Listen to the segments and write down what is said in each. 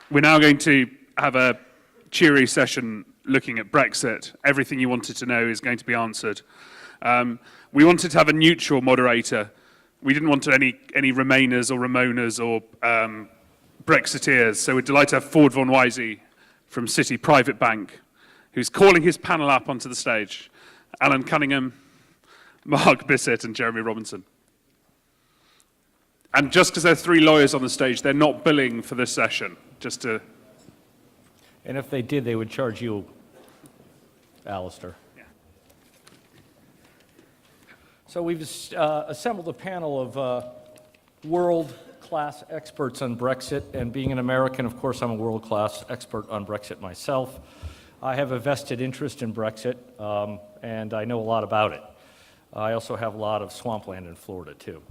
We're now going to have a cheery session looking at Brexit. Everything you wanted to know is going to be answered. We wanted to have a neutral moderator. We didn't want any Remainers or Ramonas or Brexiteers, so we're delighted to have Ford von Weise from Citi Private Bank, who's calling his panel up onto the stage. Alan Cunningham, Mark Bisset, and Jeremy Robinson. And just because there are three lawyers on the stage, they're not billing for this session, just to... And if they did, they would charge you, Alistair. Yeah. So we've assembled a panel of world-class experts on Brexit, and being an American, of course, I'm a world-class expert on Brexit myself. I have a vested interest in Brexit, and I know a lot about it. I also have a lot of swampland in Florida, too.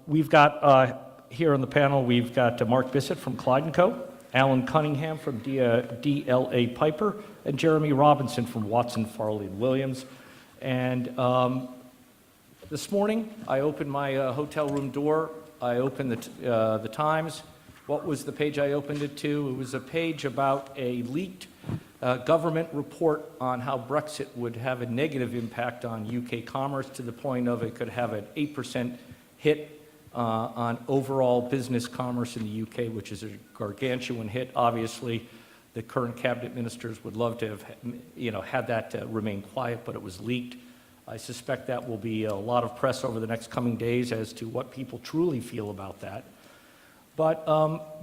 We've got, here on the panel, we've got Mark Bisset from Clyde & Co., Alan Cunningham from DLA Piper, and Jeremy Robinson from Watson, Farley & Williams. And this morning, I opened my hotel room door. I opened the Times. What was the page I opened it to? It was a page about a leaked government report on how Brexit would have a negative impact on UK commerce, to the point of it could have an 8% hit on overall business commerce in the UK, which is a gargantuan hit. Obviously, the current cabinet ministers would love to have, had that remain quiet, but it was leaked. I suspect that will be a lot of press over the next coming days as to what people truly feel about that. But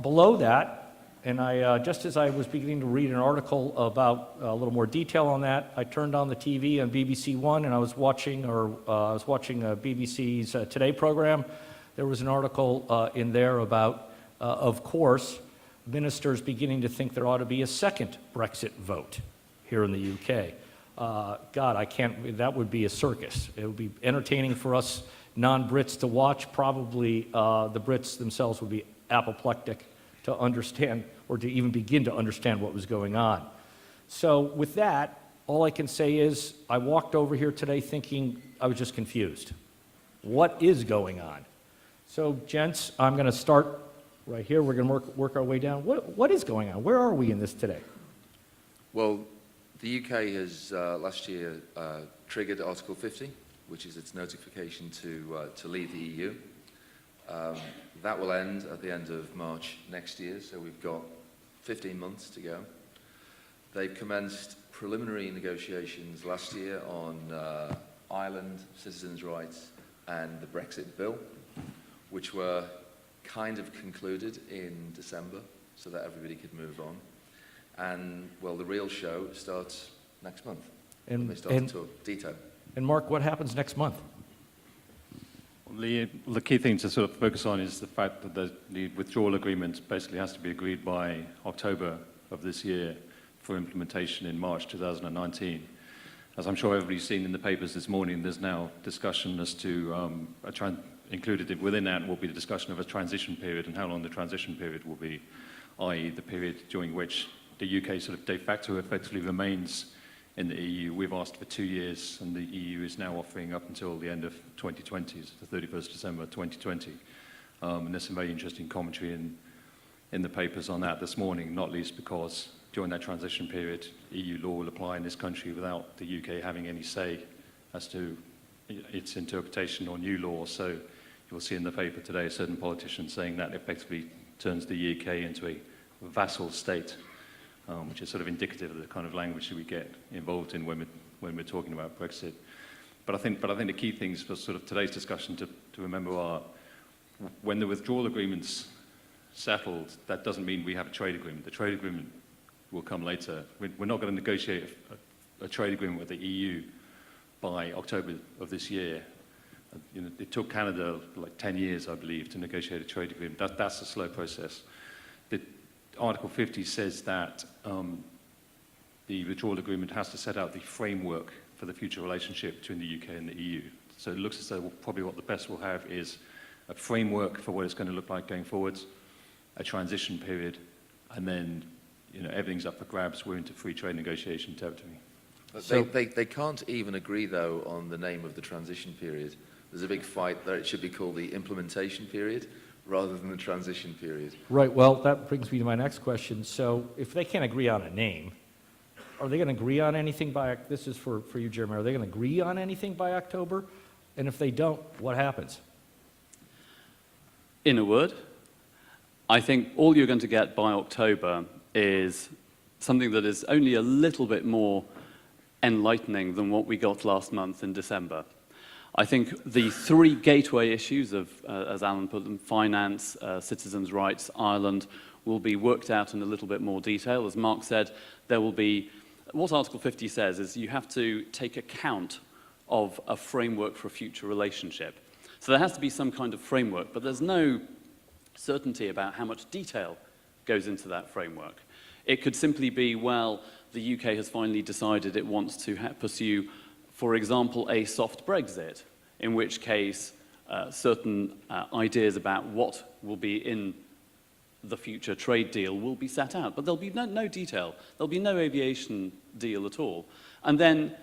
below that, and just as I was beginning to read an article about a little more detail on that, I turned on the TV on BBC One, and I was watching BBC's Today program. There was an article in there about, of course, ministers beginning to think there ought to be a second Brexit vote here in the UK. God, that would be a circus. It would be entertaining for us non-Brits to watch. Probably the Brits themselves would be apoplectic to understand, or to even begin to understand what was going on. So with that, all I can say is I walked over here today thinking I was just confused. What is going on? So, gents, I'm going to start right here. We're going to work our way down. What is going on? Where are we in this today? Well, the UK has last year triggered Article 50, which is its notification to leave the EU. That will end at the end of March next year, so we've got 15 months to go. They've commenced preliminary negotiations last year on Ireland, citizens' rights, and the Brexit bill, which were kind of concluded in December so that everybody could move on. And, well, the real show starts next month when they start to talk detail. And Mark, what happens next month? The key thing to sort of focus on is the fact that the withdrawal agreement basically has to be agreed by October of this year for implementation in March 2019. As I'm sure everybody's seen in the papers this morning, there's now discussion as to included within that will be the discussion of a transition period and how long the transition period will be, i.e. the period during which the UK sort of de facto effectively remains in the EU. We've asked for 2 years, and the EU is now offering up until the end of 2020, so the 31st December 2020. And there's some very interesting commentary in the papers on that this morning, not least because during that transition period, EU law will apply in this country without the UK having any say as to its interpretation or new law. So you'll see in the paper today certain politicians saying that effectively turns the UK into a vassal state, which is sort of indicative of the kind of language that we get involved in when we're talking about Brexit. But I think the key things for sort of today's discussion to remember are when the withdrawal agreement's settled, that doesn't mean we have a trade agreement. The trade agreement will come later. We're not going to negotiate a trade agreement with the EU by October of this year. It took Canada like 10 years, I believe, to negotiate a trade agreement. That's a slow process. Article 50 says that the withdrawal agreement has to set out the framework for the future relationship between the UK and the EU. So it looks as though probably what the best we'll have is a framework for what it's going to look like going forwards, a transition period, and then everything's up for grabs. We're into free trade negotiation territory. They can't even agree, though, on the name of the transition period. There's a big fight that it should be called the implementation period, rather than the transition period. Right, well, that brings me to my next question. So if they can't agree on a name, are they going to agree on anything by, this is for you, Jeremy, are they going to agree on anything by October? And if they don't, what happens? In a word, I think all you're going to get by October is something that is only a little bit more enlightening than what we got last month in December. I think the three gateway issues of, as Alan put them, finance, citizens' rights, Ireland, will be worked out in a little bit more detail. As Mark said, there will be, what Article 50 says is you have to take account of a framework for a future relationship. So there has to be some kind of framework, but there's no certainty about how much detail goes into that framework. It could simply be, well, the UK has finally decided it wants to pursue, for example, a soft Brexit, in which case certain ideas about what will be in the future trade deal will be set out. But there'll be no detail. There'll be no aviation deal at all. And then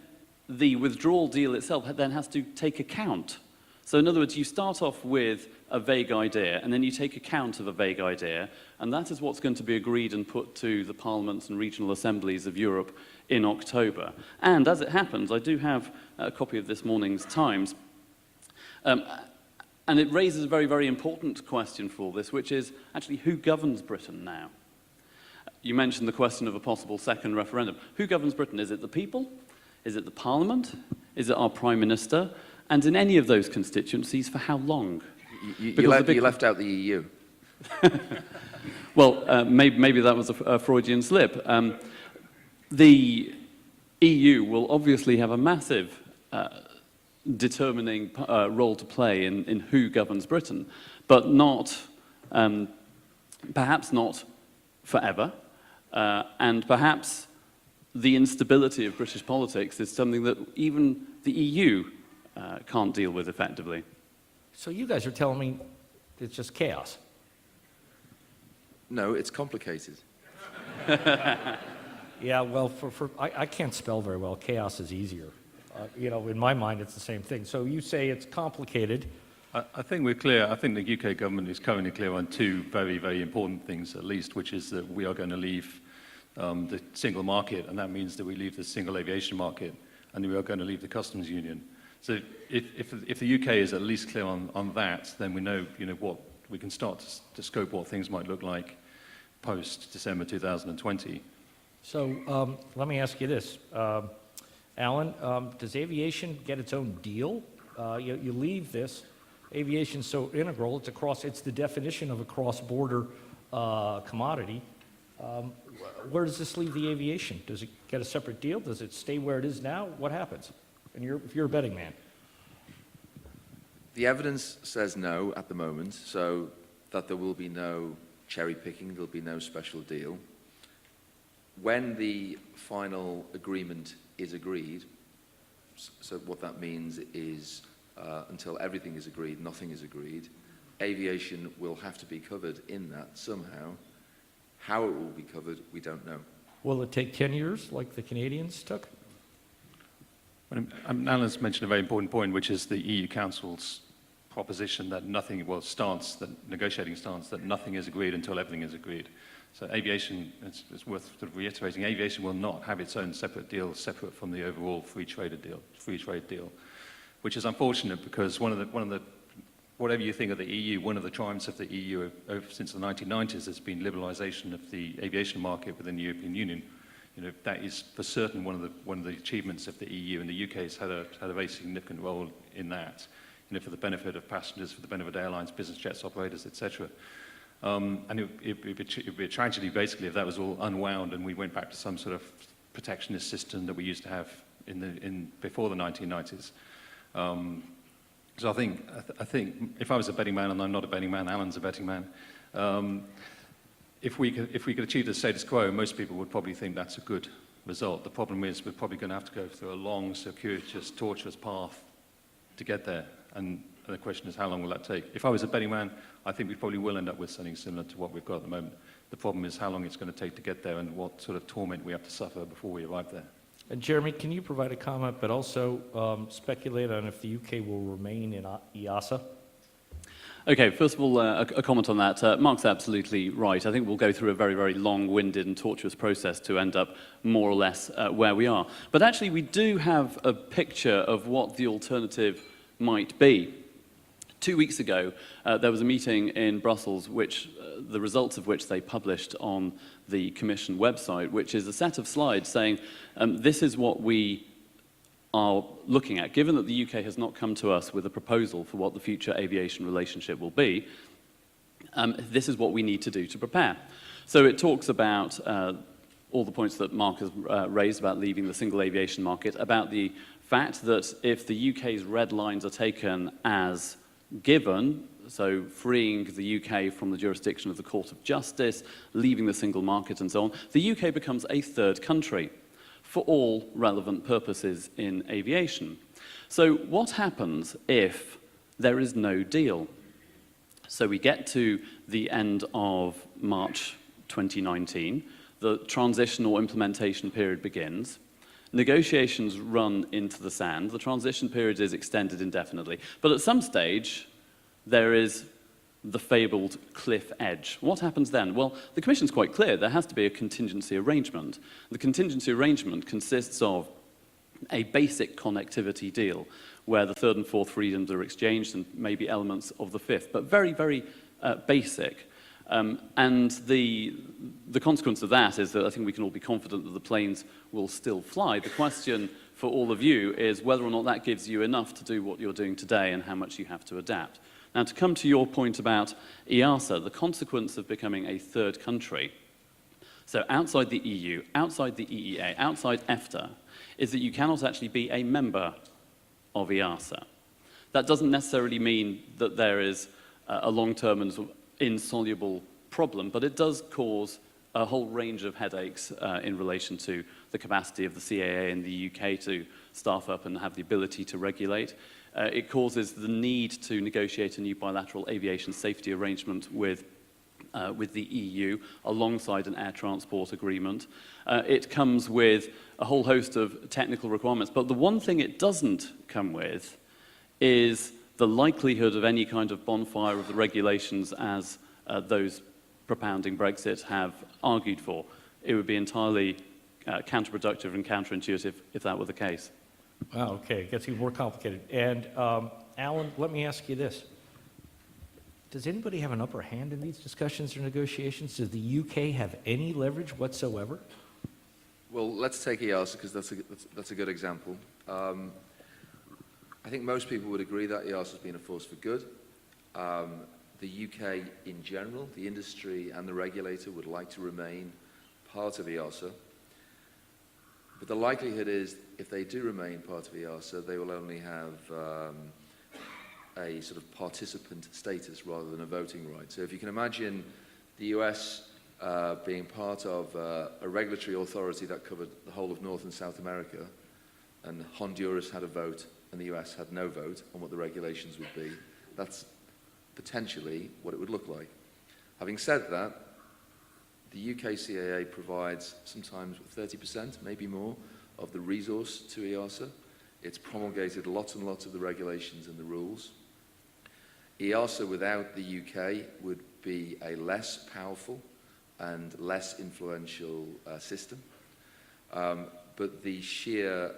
the withdrawal deal itself then has to take account. So in other words, you start off with a vague idea, and then you take account of a vague idea, and that is what's going to be agreed and put to the parliaments and regional assemblies of Europe in October. And as it happens, I do have a copy of this morning's Times, and it raises a very, very important question for all this, which is actually who governs Britain now? You mentioned the question of a possible second referendum. Who governs Britain? Is it the people? Is it the Parliament? Is it our Prime Minister? And in any of those constituencies, for how long? You left out the EU. Well, maybe that was a Freudian slip. The EU will obviously have a massive determining role to play in who governs Britain, but not, perhaps not forever, and perhaps the instability of British politics is something that even the EU can't deal with effectively. So you guys are telling me it's just chaos? No, it's complicated. Yeah, well, I can't spell very well. Chaos is easier. You know, in my mind, it's the same thing. So you say it's complicated. I think we're clear. I think the UK government is currently clear on two very, very important things, at least, which is that we are going to leave the single market, and that means that we leave the single aviation market, and we are going to leave the customs union. So if the UK is at least clear on that, then we know, what we can start to scope what things might look like post-December 2020. So let me ask you this. Alan, does aviation get its own deal? You leave this. Aviation's so integral, it's the definition of a cross-border commodity. Where does this leave the aviation? Does it get a separate deal? Does it stay where it is now? What happens? And if you're a betting man. The evidence says no at the moment, so that there will be no cherry picking, there'll be no special deal. When the final agreement is agreed, so what that means is until everything is agreed, nothing is agreed, aviation will have to be covered in that somehow. How it will be covered, we don't know. Will it take 10 years like the Canadians took? Alan's mentioned a very important point, which is the EU Council's proposition that negotiating stance, that nothing is agreed until everything is agreed. So aviation, it's worth sort of reiterating, aviation will not have its own separate deal, separate from the overall free trade deal, which is unfortunate because whatever you think of the EU, one of the triumphs of the EU since the 1990s has been liberalisation of the aviation market within the European Union. That is for certain one of the achievements of the EU, and the UK has had a very significant role in that. For the benefit of passengers, for the benefit of airlines, business jets operators, etc. And it would be a tragedy, basically, if that was all unwound and we went back to some sort of protectionist system that we used to have before the 1990s. So I think if I was a betting man, and I'm not a betting man, Alan's a betting man, if we could achieve the status quo, most people would probably think that's a good result. The problem is we're probably going to have to go through a long, circuitous, tortuous path to get there. And the question is, how long will that take? If I was a betting man, I think we probably will end up with something similar to what we've got at the moment. The problem is how long it's going to take to get there and what sort of torment we have to suffer before we arrive there. And Jeremy, can you provide a comment, but also speculate on if the UK will remain in EASA? Okay, first of all, a comment on that. Mark's absolutely right. I think we'll go through a very, very long-winded and tortuous process to end up more or less where we are. But actually, we do have a picture of what the alternative might be. 2 weeks ago, there was a meeting in Brussels, the results of which they published on the Commission website, which is a set of slides saying, this is what we are looking at. Given that the UK has not come to us with a proposal for what the future aviation relationship will be, this is what we need to do to prepare. So it talks about all the points that Mark has raised about leaving the single aviation market, about the fact that if the UK's red lines are taken as given, so freeing the UK from the jurisdiction of the Court of Justice, leaving the single market and so on, the UK becomes a third country for all relevant purposes in aviation. So what happens if there is no deal? So we get to the end of March 2019, the transition or implementation period begins, negotiations run into the sand, the transition period is extended indefinitely, but at some stage there is the fabled cliff edge. What happens then? Well, the Commission's quite clear. There has to be a contingency arrangement. The contingency arrangement consists of a basic connectivity deal where the third and fourth freedoms are exchanged and maybe elements of the fifth, but very, very basic. And the consequence of that is that I think we can all be confident that the planes will still fly. The question for all of you is whether or not that gives you enough to do what you're doing today and how much you have to adapt. Now, to come to your point about EASA, the consequence of becoming a third country, so outside the EU, outside the EEA, outside EFTA, is that you cannot actually be a member of EASA. That doesn't necessarily mean that there is a long-term and sort of insoluble problem, but it does cause a whole range of headaches in relation to the capacity of the CAA in the UK to staff up and have the ability to regulate. It causes the need to negotiate a new bilateral aviation safety arrangement with the EU alongside an air transport agreement. It comes with a whole host of technical requirements, but the one thing it doesn't come with is the likelihood of any kind of bonfire of the regulations as those propounding Brexit have argued for. It would be entirely counterproductive and counterintuitive if that were the case. Wow, okay, it gets even more complicated. And Alan, let me ask you this. Does anybody have an upper hand in these discussions or negotiations? Does the UK have any leverage whatsoever? Well, let's take EASA because that's a good example. I think most people would agree that EASA has been a force for good. The UK in general, the industry and the regulator would like to remain part of EASA. But the likelihood is, if they do remain part of EASA, they will only have a sort of participant status rather than a voting right. So if you can imagine the US being part of a regulatory authority that covered the whole of North and South America, and Honduras had a vote and the US had no vote on what the regulations would be, that's potentially what it would look like. Having said that, the UK CAA provides sometimes 30%, maybe more, of the resource to EASA. It's promulgated lots and lots of the regulations and the rules. EASA without the UK would be a less powerful and less influential system. But the sheer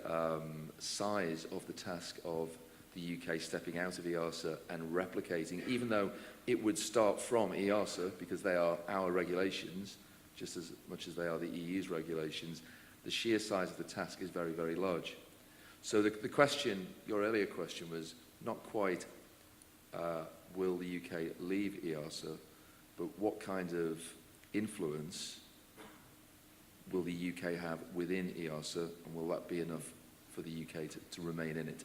size of the task of the UK stepping out of EASA and replicating, even though it would start from EASA because they are our regulations, just as much as they are the EU's regulations, the sheer size of the task is very, very large. So the question, your earlier question was not quite will the UK leave EASA, but what kind of influence will the UK have within EASA, and will that be enough for the UK to remain in it?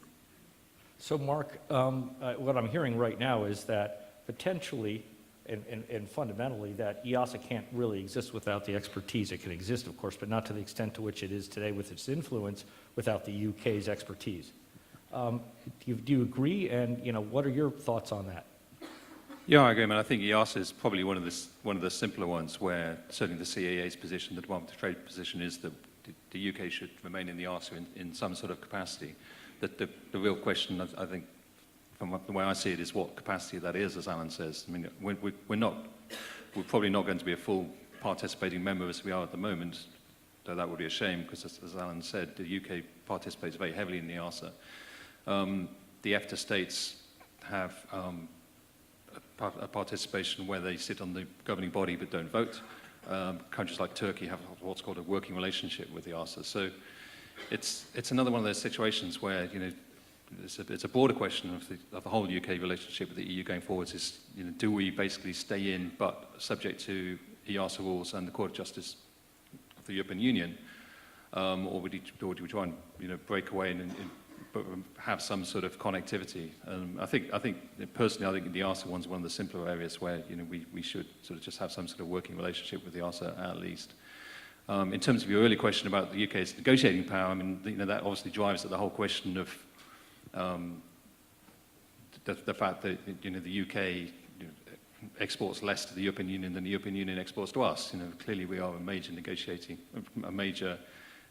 So Mark, what I'm hearing right now is that potentially and fundamentally that EASA can't really exist without the expertise. It can exist, of course, but not to the extent to which it is today with its influence without the UK's expertise. Do you agree? And what are your thoughts on that? Yeah, I agree. I mean, I think EASA is probably one of the simpler ones where certainly the CAA's position, the Department of Trade position, is that the UK should remain in the EASA in some sort of capacity. That the real question, I think, from the way I see it, is what capacity that is, as Alan says. I mean, we're probably not going to be a full participating member as we are at the moment, though that would be a shame, because as Alan said, the UK participates very heavily in the EASA. The EFTA states have a participation where they sit on the governing body but don't vote. Countries like Turkey have what's called a working relationship with the EASA. So it's another one of those situations where, you know, it's a broader question of the whole UK relationship with the EU going forwards is, you know, do we basically stay in but subject to EASA rules and the Court of Justice of the European Union, or do we try and, you know, break away and have some sort of connectivity? I think personally, I think the EASA one's one of the simpler areas where, you know, we should sort of just have some sort of working relationship with the EASA at least. In terms of your earlier question about the UK's negotiating power, I mean, you know, that obviously drives at the whole question of the fact that, you know, the UK exports less to the European Union than the European Union exports to us. You know, clearly we are a major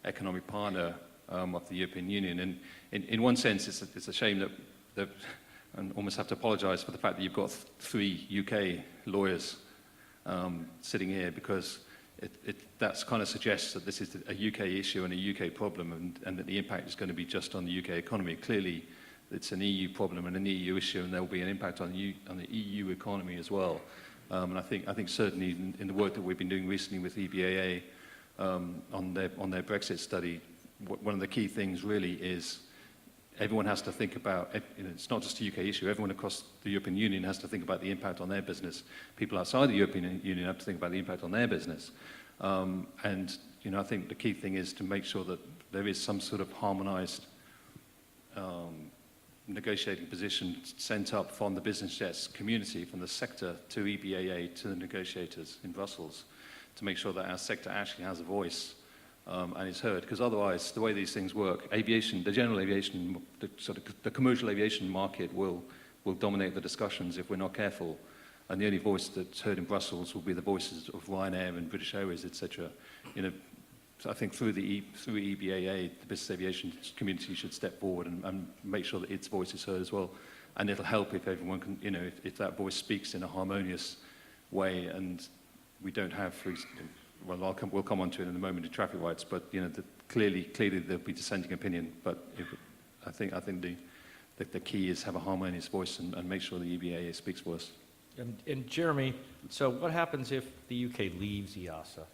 economic partner of the European Union. And in one sense, it's a shame that and almost have to apologise for the fact that you've got 3 UK lawyers sitting here, because that kind of suggests that this is a UK issue and a UK problem, and that the impact is going to be just on the UK economy. Clearly, it's an EU problem and an EU issue, and there will be an impact on the EU economy as well. And I think certainly in the work that we've been doing recently with EBAA on their Brexit study, one of the key things really is everyone has to think about, you know, it's not just a UK issue, everyone across the European Union has to think about the impact on their business. People outside the European Union have to think about the impact on their business. And, you know, I think the key thing is to make sure that there is some sort of harmonised negotiating position sent up from the business jets community, from the sector to EBAA to the negotiators in Brussels, to make sure that our sector actually has a voice and is heard. Because otherwise, the way these things work, aviation, the general aviation, the commercial aviation market will dominate the discussions if we're not careful. And the only voice that's heard in Brussels will be the voices of Ryanair and British Airways, etc. You know, so I think through EBAA, the business aviation community should step forward and make sure that its voice is heard as well. And it'll help if everyone can, you know, if that voice speaks in a harmonious way, and we don't have, well, we'll come on to it in a moment in traffic rights, but, you know, clearly there'll be dissenting opinion. But I think the key is have a harmonious voice and make sure the EBAA speaks for us. And Jeremy, so what happens if the UK leaves EASA?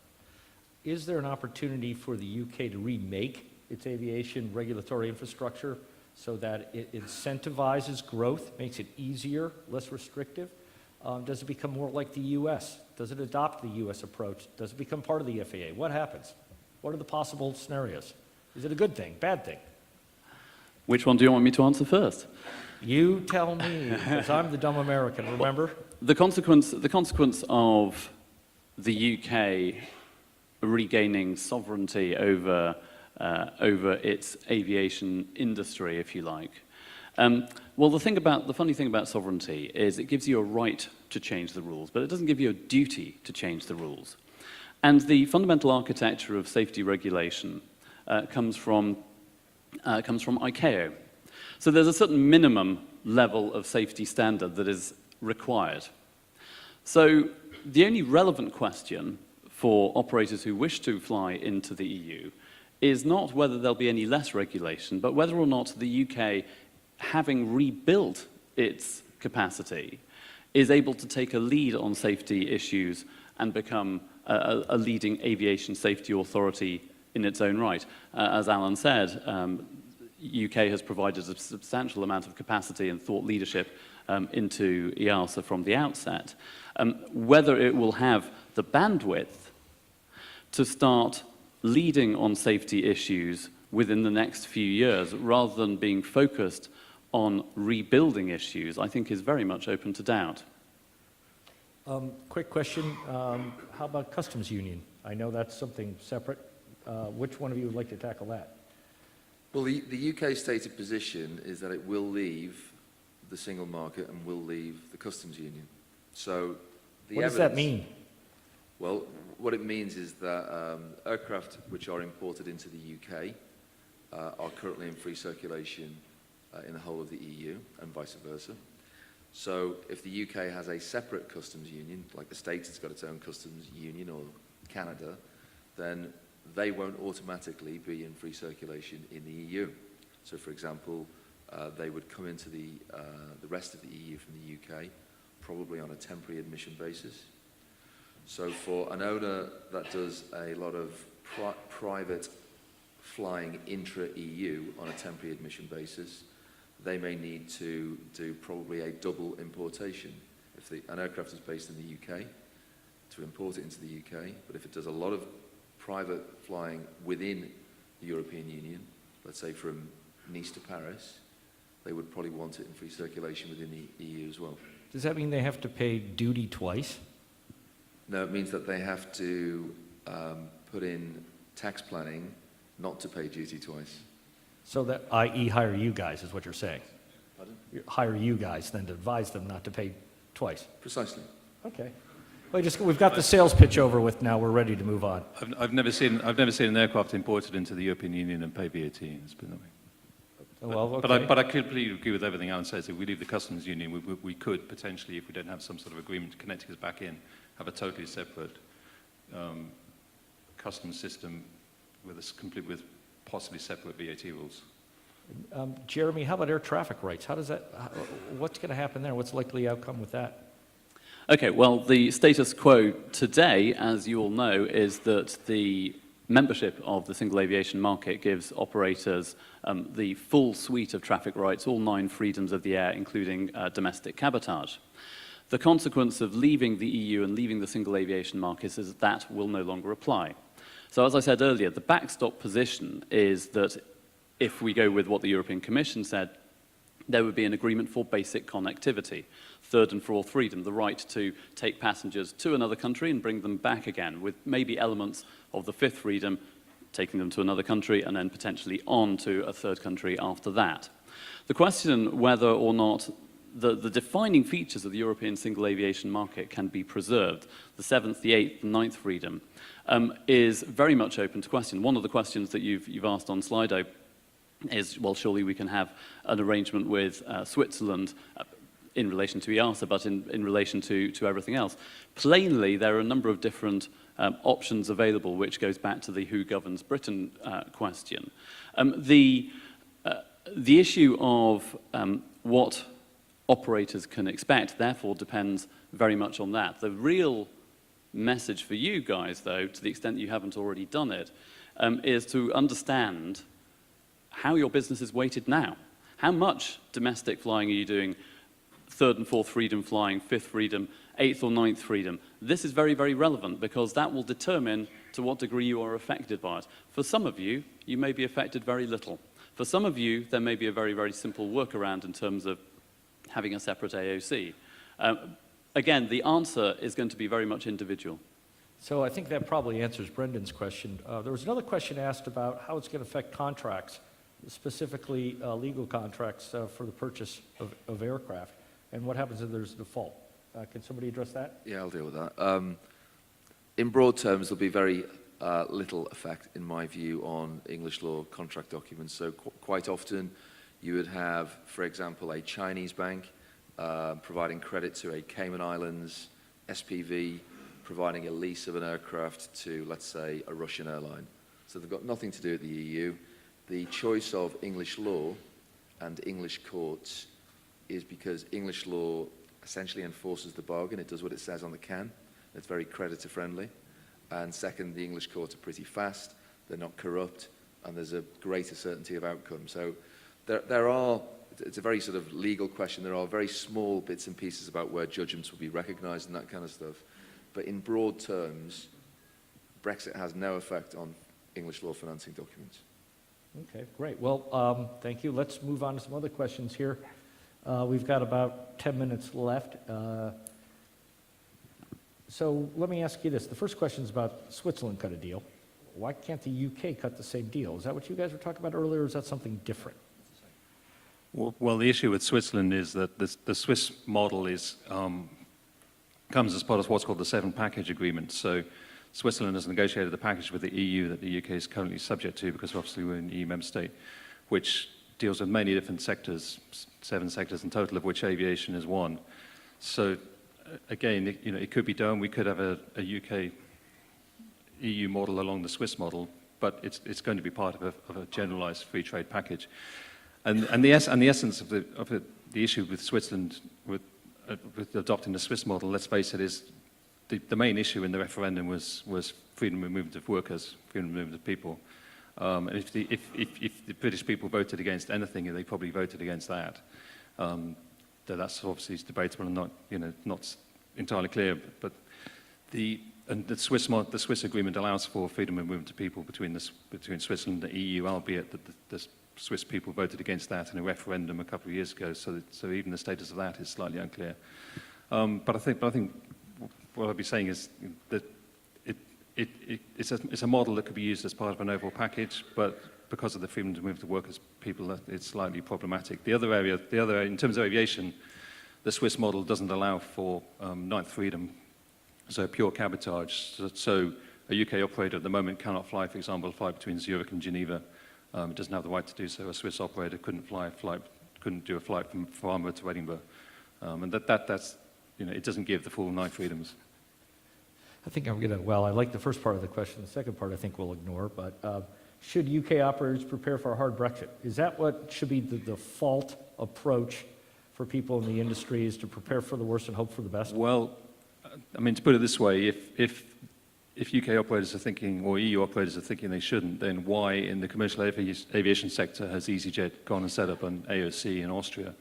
Is there an opportunity for the UK to remake its aviation regulatory infrastructure so that it incentivizes growth, makes it easier, less restrictive? Does it become more like the US? Does it adopt the US approach? Does it become part of the FAA? What happens? What are the possible scenarios? Is it a good thing, bad thing? Which one do you want me to answer first? You tell me, because I'm the dumb American, remember? The consequence of the UK regaining sovereignty over its aviation industry, if you like. Well, the funny thing about sovereignty is it gives you a right to change the rules, but it doesn't give you a duty to change the rules. And the fundamental architecture of safety regulation comes from ICAO. So there's a certain minimum level of safety standard that is required. So the only relevant question for operators who wish to fly into the EU is not whether there'll be any less regulation, but whether or not the UK, having rebuilt its capacity, is able to take a lead on safety issues and become a leading aviation safety authority in its own right. As Alan said, UK has provided a substantial amount of capacity and thought leadership into EASA from the outset. Whether it will have the bandwidth to start leading on safety issues within the next few years, rather than being focused on rebuilding issues, I think is very much open to doubt. Quick question, how about customs union? I know that's something separate. Which one of you would like to tackle that? Well, the UK stated position is that it will leave the single market and will leave the customs union. So the What does that mean? Well, what it means is that aircraft which are imported into the UK are currently in free circulation in the whole of the EU and vice versa. So if the UK has a separate customs union, like the States has got its own customs union, or Canada, then they won't automatically be in free circulation in the EU. So for example, they would come into the rest of the EU from the UK, probably on a temporary admission basis. So for an owner that does a lot of private flying intra-EU on a temporary admission basis, they may need to do probably a double importation. If an aircraft is based in the UK, to import it into the UK, but if it does a lot of private flying within the European Union, let's say from Nice to Paris, they would probably want it in free circulation within the EU as well. Does that mean they have to pay duty twice? No, it means that they have to put in tax planning not to pay duty twice. So that, i.e. hire you guys, is what you're saying? Pardon? Hire you guys, then to advise them not to pay twice? Precisely. Okay. Well, we've got the sales pitch over with now, we're ready to move on. I've never seen an aircraft imported into the European Union and pay VAT. It's been that way. Well, okay. But I completely agree with everything Alan says. If we leave the customs union, we could potentially, if we don't have some sort of agreement connecting us back in, have a totally separate customs system complete with possibly separate VAT rules. Jeremy, how about air traffic rights? What's going to happen there? What's the likely outcome with that? Okay, well, the status quo today, as you all know, is that the membership of the single aviation market gives operators the full suite of traffic rights, all 9 freedoms of the air, including domestic cabotage. The consequence of leaving the EU and leaving the single aviation market is that will no longer apply. So as I said earlier, the backstop position is that if we go with what the European Commission said, there would be an agreement for basic connectivity, third and fourth freedom, the right to take passengers to another country and bring them back again, with maybe elements of the fifth freedom, taking them to another country and then potentially on to a third country after that. The question whether or not the defining features of the European single aviation market can be preserved, the seventh, the eighth, the ninth freedom, is very much open to question. One of the questions that you've asked on Slido is, well, surely we can have an arrangement with Switzerland in relation to EASA, but in relation to everything else. Plainly, there are a number of different options available, which goes back to the who governs Britain question. The issue of what operators can expect, therefore, depends very much on that. The real message for you guys, though, to the extent that you haven't already done it, is to understand how your business is weighted now. How much domestic flying are you doing, third and fourth freedom flying, fifth freedom, eighth or ninth freedom? This is very, very relevant because that will determine to what degree you are affected by it. For some of you, you may be affected very little. For some of you, there may be a very, very simple workaround in terms of having a separate AOC. Again, the answer is going to be very much individual. So I think that probably answers Brendan's question. There was another question asked about how it's going to affect contracts, specifically legal contracts for the purchase of aircraft, and what happens if there's a default. Can somebody address that? Yeah, I'll deal with that. In broad terms, there'll be very little effect, in my view, on English law contract documents. So quite often, you would have, for example, a Chinese bank providing credit to a Cayman Islands SPV, providing a lease of an aircraft to, let's say, a Russian airline. So they've got nothing to do with the EU. The choice of English law and English courts is because English law essentially enforces the bargain. It does what it says on the can. It's very creditor friendly. And second, the English courts are pretty fast. They're not corrupt, and there's a greater certainty of outcome. So there are, it's a very sort of legal question. There are very small bits and pieces about where judgments will be recognized and that kind of stuff. But in broad terms, Brexit has no effect on English law financing documents. Okay, great. Well, thank you. Let's move on to some other questions here. We've got about 10 minutes left. So let me ask you this. The first question is about Switzerland cut a deal. Why can't the UK cut the same deal? Is that what you guys were talking about earlier, or is that something different? Well, the issue with Switzerland is that the Swiss model comes as part of what's called the 7 package agreement. So Switzerland has negotiated a package with the EU that the UK is currently subject to, because obviously we're an EU member state, which deals with many different sectors, 7 sectors in total, of which aviation is one. So again, it could be done. We could have a UK EU model along the Swiss model, but it's going to be part of a generalized free trade package. And the essence of the issue with Switzerland with adopting the Swiss model, let's face it, is the main issue in the referendum was freedom of movement of workers, freedom of movement of people. And if the British people voted against anything, they probably voted against that. That's obviously debatable and not entirely clear. But the Swiss agreement allows for freedom of movement of people between Switzerland and the EU, albeit that the Swiss people voted against that in a referendum a couple of years ago. So even the status of that is slightly unclear. But I think what I'd be saying is that it's a model that could be used as part of an overall package, but because of the freedom to move to workers, people, it's slightly problematic. The other area, in terms of aviation, the Swiss model doesn't allow for ninth freedom, so pure cabotage. So a UK operator at the moment cannot fly, for example, fly between Zurich and Geneva. It doesn't have the right to do so. A Swiss operator couldn't do a flight from Farnborough to Edinburgh, and that's it doesn't give the full 9 freedoms. I think I like the first part of the question. The second part I think we'll ignore, but should UK operators prepare for a hard Brexit? Is that what should be the default approach for people in the industry, is to prepare for the worst and hope for the best? Well, I mean, to put it this way, if UK operators are thinking, or EU operators are thinking they shouldn't, then why in the commercial aviation sector has EasyJet gone and set up an AOC in Austria?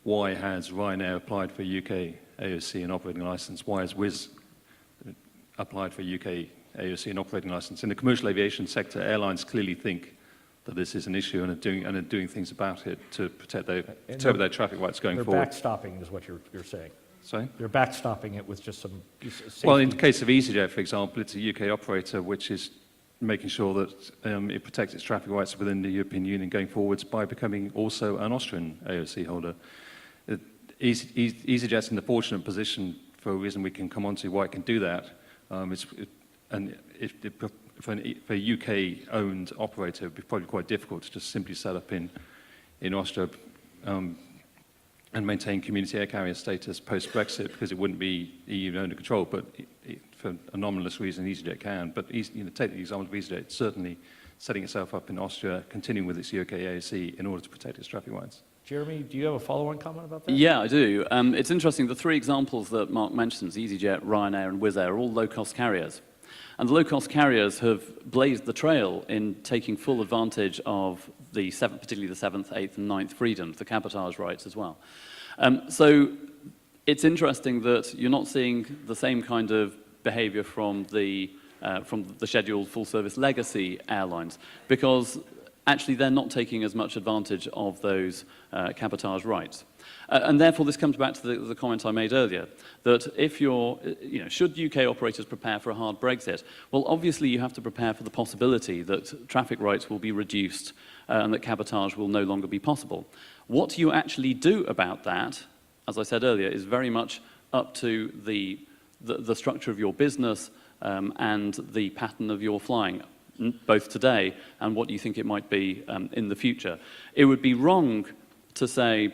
Why has Ryanair applied for UK AOC and operating license? Why has Wizz applied for UK AOC and operating license? In the commercial aviation sector, airlines clearly think that this is an issue and are doing things about it to protect their traffic rights going forward. They're backstopping is what you're saying. Sorry? They're backstopping it with just some safety. Well, in the case of EasyJet, for example, it's a UK operator which is making sure that it protects its traffic rights within the European Union going forwards by becoming also an Austrian AOC holder. EasyJet's in the fortunate position, for a reason we can come on to why it can do that. For a UK-owned operator, it would be probably quite difficult to just simply set up in Austria and maintain community air carrier status post-Brexit, because it wouldn't be EU under control. But for anomalous reason, EasyJet can. But take the example of EasyJet, certainly setting itself up in Austria, continuing with its UK AOC in order to protect its traffic rights. Jeremy, do you have a follow-on comment about that? Yeah, I do. It's interesting, the 3 examples that Mark mentions, EasyJet, Ryanair and Wizz Air, are all low-cost carriers. And the low-cost carriers have blazed the trail in taking full advantage of particularly the 7th, 8th and 9th freedoms, the cabotage rights as well. So it's interesting that you're not seeing the same kind of behavior from the scheduled full-service legacy airlines, because actually they're not taking as much advantage of those cabotage rights. And therefore, this comes back to the comment I made earlier, that if should UK operators prepare for a hard Brexit? Well, obviously you have to prepare for the possibility that traffic rights will be reduced and that cabotage will no longer be possible. What you actually do about that, as I said earlier, is very much up to the structure of your business and the pattern of your flying, both today and what you think it might be in the future. It would be wrong to say,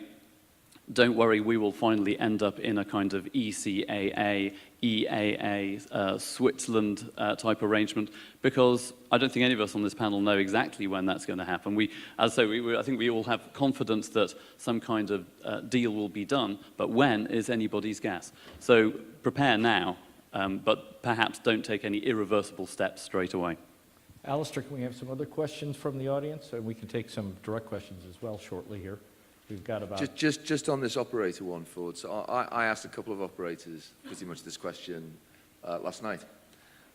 don't worry, we will finally end up in a kind of ECAA, EAA, Switzerland type arrangement, because I don't think any of us on this panel know exactly when that's going to happen. I think we all have confidence that some kind of deal will be done, but when is anybody's guess. So prepare now, but perhaps don't take any irreversible steps straight away. Alistair, can we have some other questions from the audience? And we can take some direct questions as well shortly here. We've got about... Just on this operator one, Ford. So I asked a couple of operators pretty much this question last night.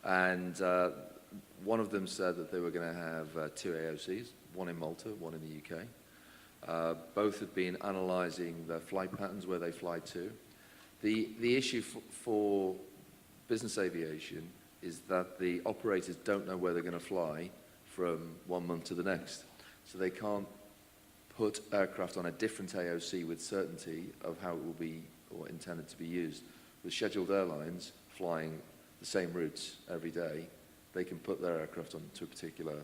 And one of them said that they were going to have 2 AOCs, one in Malta, one in the UK. Both had been analysing their flight patterns, where they fly to. The issue for business aviation is that the operators don't know where they're going to fly from one month to the next. So they can't put aircraft on a different AOC with certainty of how it will be or intended to be used. With scheduled airlines flying the same routes every day, they can put their aircraft onto a particular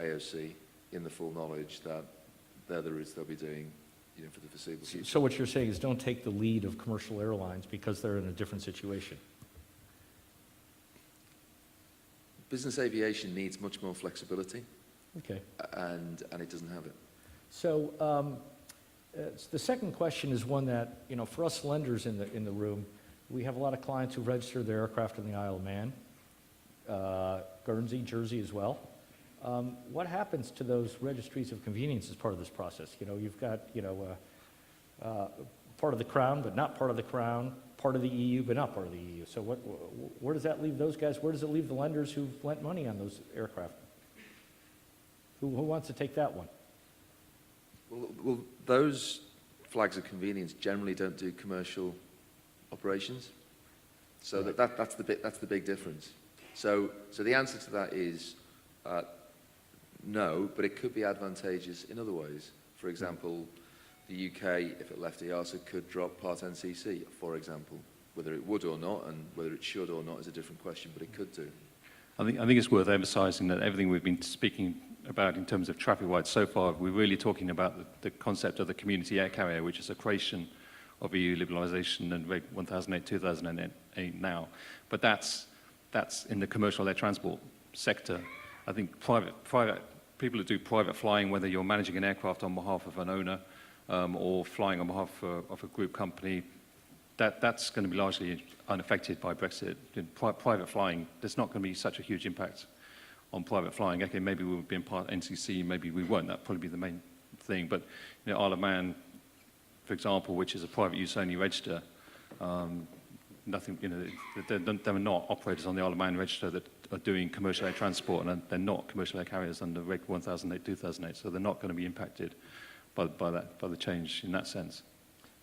AOC in the full knowledge that they're the routes they'll be doing, for the foreseeable future. So what you're saying is don't take the lead of commercial airlines because they're in a different situation. Business aviation needs much more flexibility, Okay. and it doesn't have it. So the second question is one that, for us lenders in the room, we have a lot of clients who register their aircraft in the Isle of Man, Guernsey, Jersey as well. What happens to those registries of convenience as part of this process? You've got, part of the Crown, but not part of the Crown, part of the EU, but not part of the EU. So where does that leave those guys? Where does it leave the lenders who've lent money on those aircraft? Who wants to take that one? Well, those flags of convenience generally don't do commercial operations, so Right. that's the big difference. So the answer to that is no, but it could be advantageous in other ways. For example, the UK, if it left EASA, could drop Part NCC, for example. Whether it would or not, and whether it should or not, is a different question, but it could do. I think it's worth emphasising that everything we've been speaking about in terms of traffic rights so far, we're really talking about the concept of the community air carrier, which is a creation of EU liberalisation and Reg 1008/2008 now. But that's in the commercial air transport sector. I think private people who do private flying, whether you're managing an aircraft on behalf of an owner or flying on behalf of a group company, that's going to be largely unaffected by Brexit. In private flying, there's not going to be such a huge impact on private flying. Okay, maybe we'll be in part NCC, maybe we won't. That'll probably be the main thing. But Isle of Man, for example, which is a private use only register, nothing. They're not operators on the Isle of Man register that are doing commercial air transport, and they're not commercial air carriers under Reg 1008/2008. So they're not going to be impacted by the change in that sense.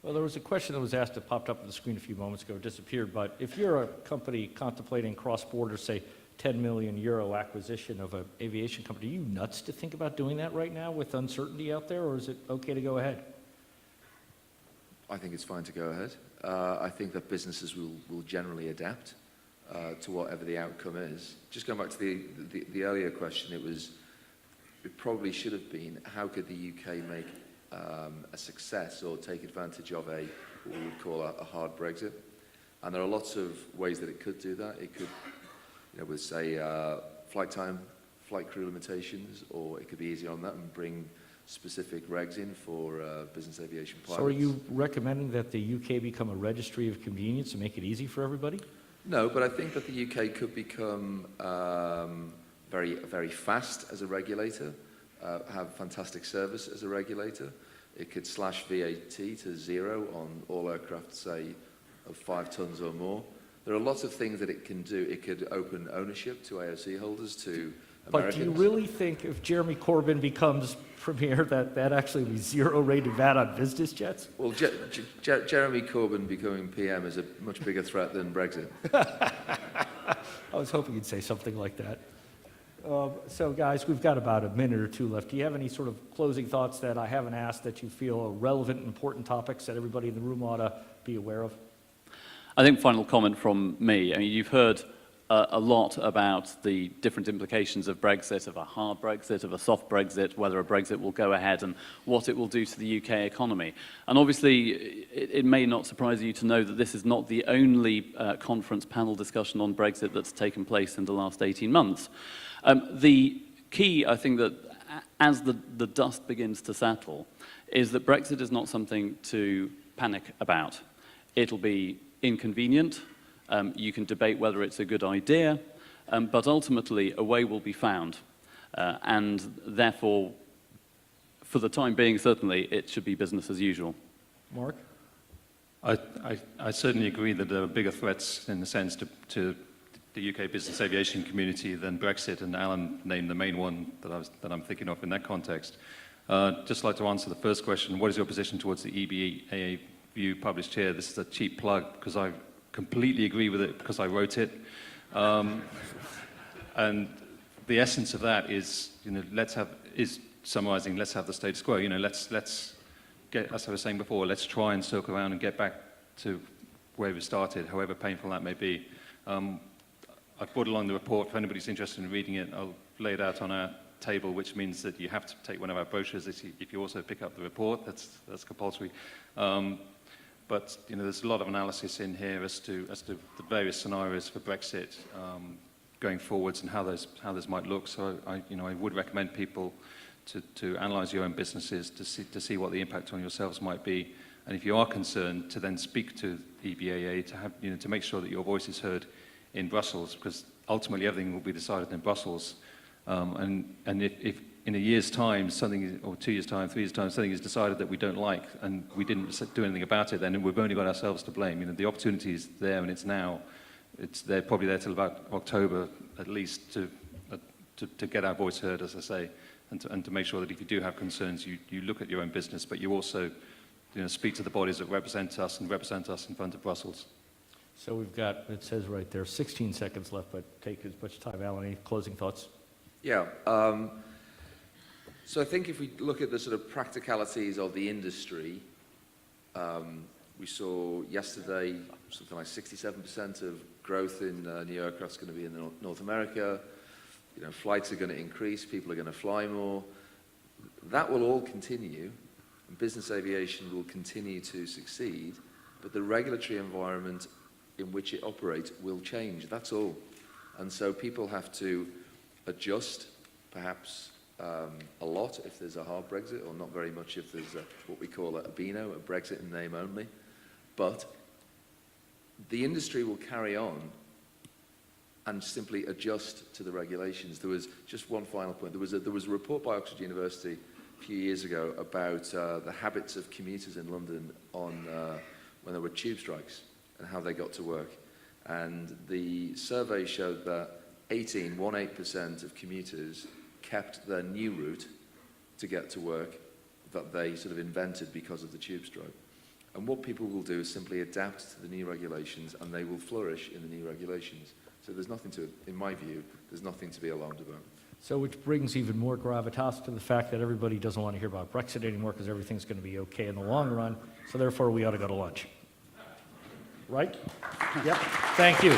Well, there was a question that was asked that popped up on the screen a few moments ago, disappeared, but if you're a company contemplating cross-border, say, 10 million euro acquisition of an aviation company, are you nuts to think about doing that right now with uncertainty out there, or is it okay to go ahead? I think it's fine to go ahead. I think that businesses will generally adapt to whatever the outcome is. Just going back to the earlier question, it probably should have been, how could the UK make a success or take advantage of what we would call a hard Brexit? And there are lots of ways that it could do that. It could, with, say, flight time, flight crew limitations, or it could be easier on that and bring specific regs in for business aviation pilots. So are you recommending that the UK become a registry of convenience to make it easy for everybody? No, but I think that the UK could become very, very fast as a regulator, have fantastic service as a regulator. It could slash VAT to 0 on all aircraft, say, of 5 tons or more. There are lots of things that it can do. It could open ownership to AOC holders, to Americans. But do you really think if Jeremy Corbyn becomes premier that actually be 0 rate of VAT on business jets? Well, Jeremy Corbyn becoming PM is a much bigger threat than Brexit. I was hoping you'd say something like that. So, guys, we've got about a minute or two left. Do you have any sort of closing thoughts that I haven't asked that you feel are relevant, important topics that everybody in the room ought to be aware of? I think final comment from me. I mean, you've heard a lot about the different implications of Brexit, of a hard Brexit, of a soft Brexit, whether a Brexit will go ahead and what it will do to the UK economy. And obviously, it may not surprise you to know that this is not the only conference panel discussion on Brexit that's taken place in the last 18 months. The key, I think, that as the dust begins to settle, is that Brexit is not something to panic about. It'll be inconvenient. You can debate whether it's a good idea, but ultimately a way will be found. And therefore, for the time being, certainly, it should be business as usual. Mark? I certainly agree that there are bigger threats in the sense to the UK business aviation community than Brexit, and Alan named the main one that I'm thinking of in that context. Just like to answer the first question, what is your position towards the EBAA view published here? This is a cheap plug because I completely agree with it because I wrote it. And the essence of that is, summarizing, let's have the status quo. Let's get, as I was saying before, let's try and circle around and get back to where we started, however painful that may be. I've brought along the report. If anybody's interested in reading it, I'll lay it out on our table, which means that you have to take one of our brochures if you also pick up the report. That's compulsory. But there's a lot of analysis in here as to the various scenarios for Brexit going forwards and how those might look. So I would recommend people to analyse your own businesses to see what the impact on yourselves might be, and if you are concerned, to then speak to EBAA to have to make sure that your voice is heard in Brussels, because ultimately everything will be decided in Brussels. And if in a year's time, or 2 years' time, 3 years' time, something is decided that we don't like and we didn't do anything about it, then we've only got ourselves to blame. The opportunity is there and it's now. They're probably there till about October at least to get our voice heard, as I say, and to make sure that if you do have concerns, you look at your own business, but you also speak to the bodies that represent us and represent us in front of Brussels. So we've got, it says right there, 16 seconds left, but take as much time. Alan, any closing thoughts? Yeah. So I think if we look at the sort of practicalities of the industry, we saw yesterday something like 67% of growth in new aircraft's going to be in North America. Flights are going to increase, people are going to fly more. That will all continue, and business aviation will continue to succeed, but the regulatory environment in which it operates will change, that's all. And so people have to adjust, perhaps a lot if there's a hard Brexit, or not very much if there's what we call a BINO, a Brexit in name only. But the industry will carry on and simply adjust to the regulations. There was just one final point. There was a report by Oxford University a few years ago about the habits of commuters in London when there were tube strikes and how they got to work. And the survey showed that 18% of commuters kept their new route to get to work that they sort of invented because of the tube strike. And what people will do is simply adapt to the new regulations, and they will flourish in the new regulations. So there's nothing to, in my view, there's nothing to be alarmed about. So which brings even more gravitas to the fact that everybody doesn't want to hear about Brexit anymore because everything's going to be okay in the long run, so therefore we ought to go to lunch. Right? Yep. Thank you.